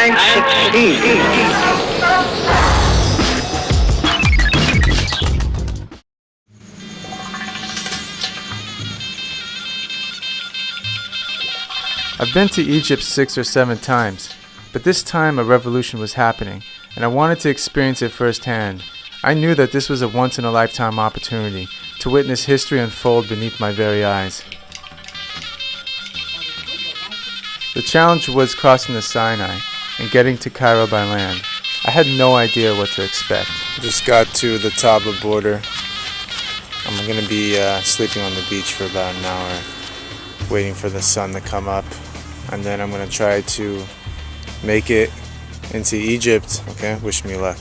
and succeed. I've been to Egypt 6 or 7 times, but this time a revolution was happening, and I wanted to experience it firsthand. I knew that this was a once-in-a-lifetime opportunity to witness history unfold beneath my very eyes. The challenge was crossing the Sinai and getting to Cairo by land. I had no idea what to expect. Just got to the Taba border. I'm going to be sleeping on the beach for about an hour, waiting for the sun to come up, and then I'm going to try to make it into Egypt. Okay, wish me luck.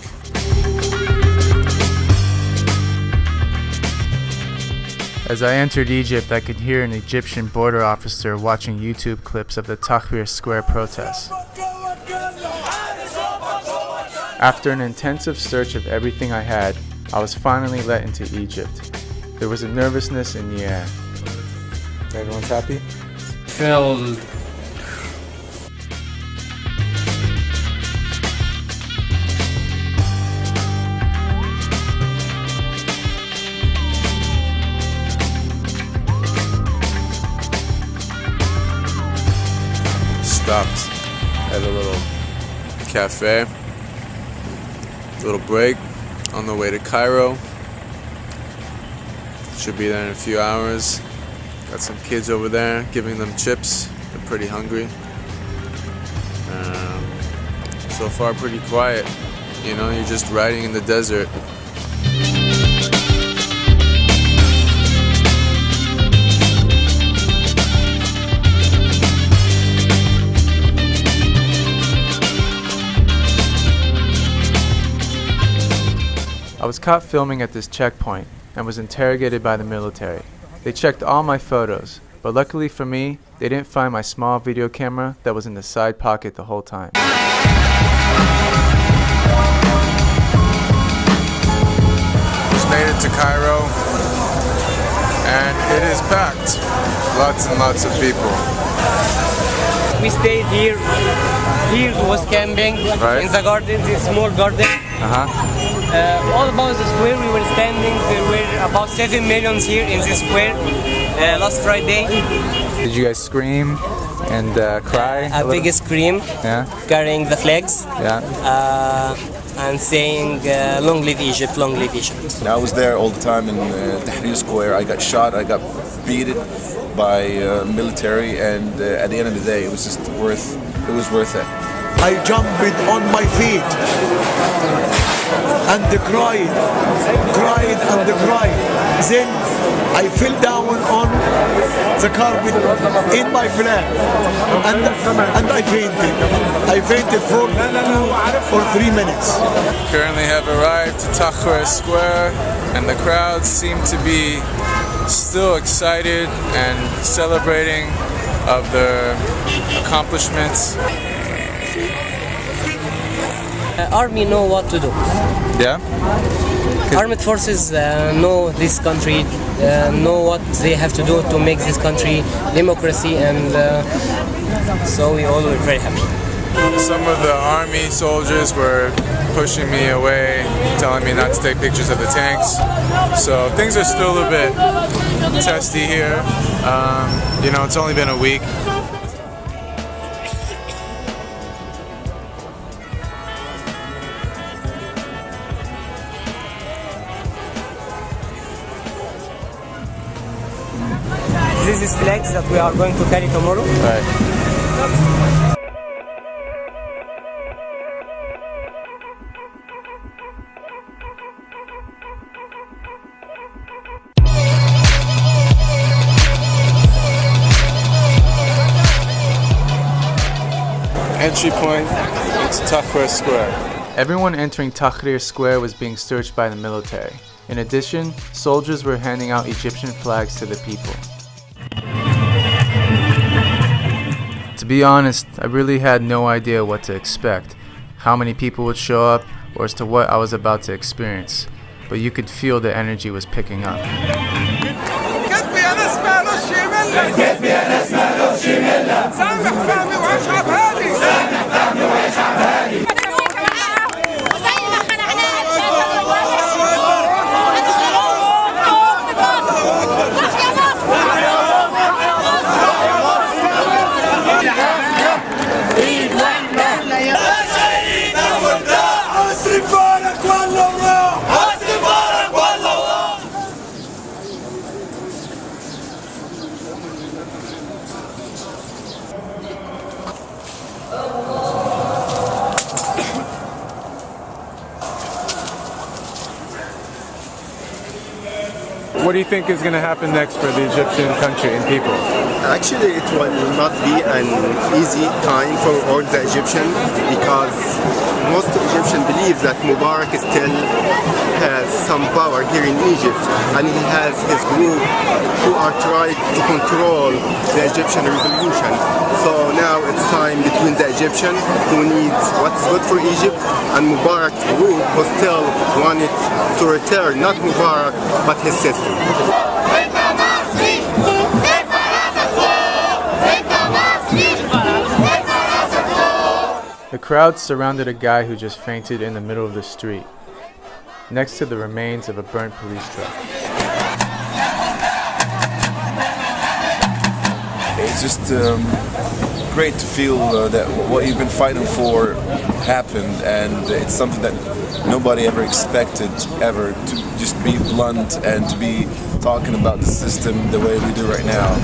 As I entered Egypt, I could hear an Egyptian border officer watching YouTube clips of the Tahrir Square protests. After an intensive search of everything I had, I was finally let into Egypt. There was a nervousness in the air. Everyone's happy? Filled. Stopped at a little cafe, little break on the way to Cairo. Should be there in a few hours. Got some kids over there, giving them chips. They're pretty hungry. So far pretty quiet. You know, you're just riding in the desert. I was caught filming at this checkpoint and was interrogated by the military. They checked all my photos, but luckily for me, they didn't find my small video camera that was in the side pocket the whole time. Just made it to Cairo, and it is packed. Lots and lots of people. We stayed here. Here was camping Right. in the garden, this small garden. All about the square we were standing. There were about 7 million here in this square last Friday. Did you guys scream and cry? A big scream, Yeah? carrying the flags, Yeah? and saying long live Egypt, long live Egypt. I was there all the time in Tahrir Square. I got shot, I got beaten by military, and at the end of the day, it was just worth it. I jumped on my feet and cried and cried. Then I fell down on the carpet in my flat and I fainted. I fainted for 2 or 3 minutes. Currently have arrived to Tahrir Square, and the crowd seem to be still excited and celebrating of their accomplishments. Army know what to do. Yeah? Armed forces know this country, know what they have to do to make this country democracy, and so we all were very happy. Some of the army soldiers were pushing me away, telling me not to take pictures of the tanks. So things are still a little bit testy here. You know, it's only been a week. This is flags that we are going to carry tomorrow. Right. Entry point into Tahrir Square. Everyone entering Tahrir Square was being searched by the military. In addition, soldiers were handing out Egyptian flags to the people. To be honest, I really had no idea what to expect, how many people would show up, or as to what I was about to experience. But you could feel the energy was picking up. What do you think is going to happen next for the Egyptian country and people? Actually, it will not be an easy time for all the Egyptians because most Egyptians believe that Mubarak still has some power here in Egypt, and he has his group who are trying to control the Egyptian revolution. So now it's time between the Egyptian who needs what's good for Egypt and Mubarak's group who still wanted to return not Mubarak but his system. The crowd surrounded a guy who just fainted in the middle of the street, next to the remains of a burnt police truck. It's just great to feel that what you've been fighting for happened, and it's something that nobody ever expected ever, to just be blunt and to be talking about the system the way we do right now.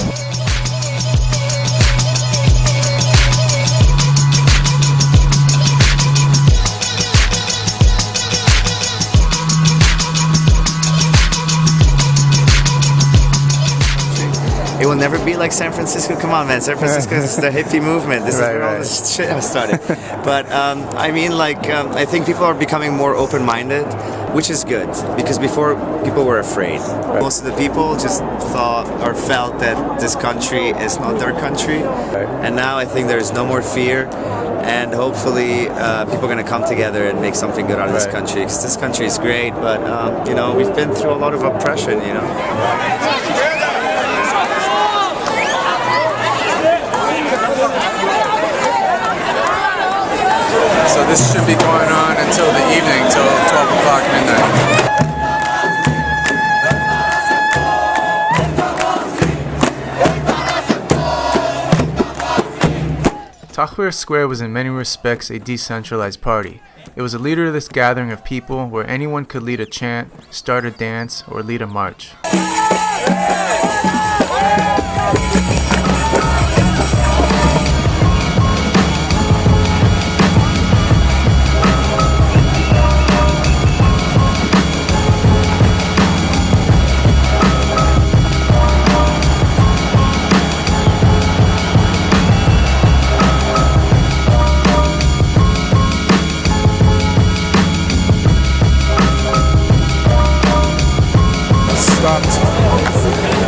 It will never be like San Francisco. Come on, man. San Francisco is the hippie movement. This is where all this shit has started. But I mean, I think people are becoming more open-minded, which is good, because before people were afraid. Right. Most of the people just thought or felt that this country is not their country. Right. And now I think there's no more fear. And hopefully people are going to come together and make something good out of this country. Because this country is great, but you know, we've been through a lot of oppression, you know. So this should be going on until the evening, till 12 o'clock midnight. Tahrir Square was in many respects a decentralized party. It was a leaderless gathering of people where anyone could lead a chant, start a dance, or lead a march.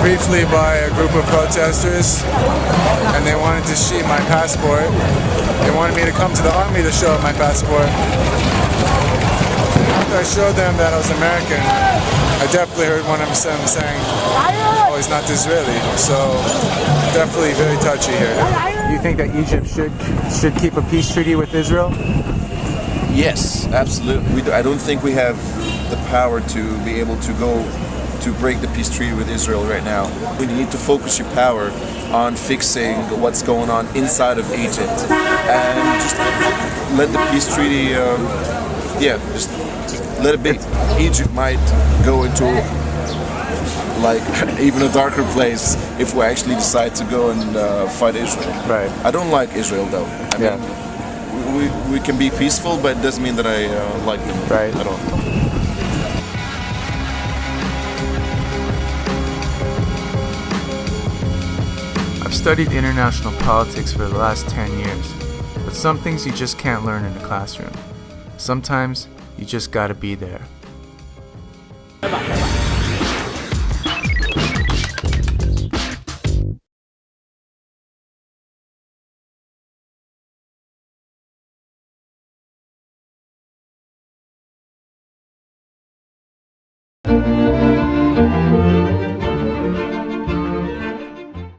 Briefly by a group of protesters, and they wanted to see my passport. They wanted me to come to the army to show my passport. After I showed them that I was American, I definitely heard one of them saying, "Oh, he's not Israeli." So definitely very touchy here. Do you think that Egypt should keep a peace treaty with Israel? Yes, absolutely. I don't think we have the power to be able to go to break the peace treaty with Israel right now. We need to focus your power on fixing what's going on inside of Egypt and just let the peace treaty, just let it be. Egypt might go into like even a darker place if we actually decide to go and fight Israel. Right. I don't like Israel though. I mean, we can be peaceful, but it doesn't mean that I like them at all. I've studied international politics for the last 10 years, but some things you just can't learn in a classroom. Sometimes you just gotta be there.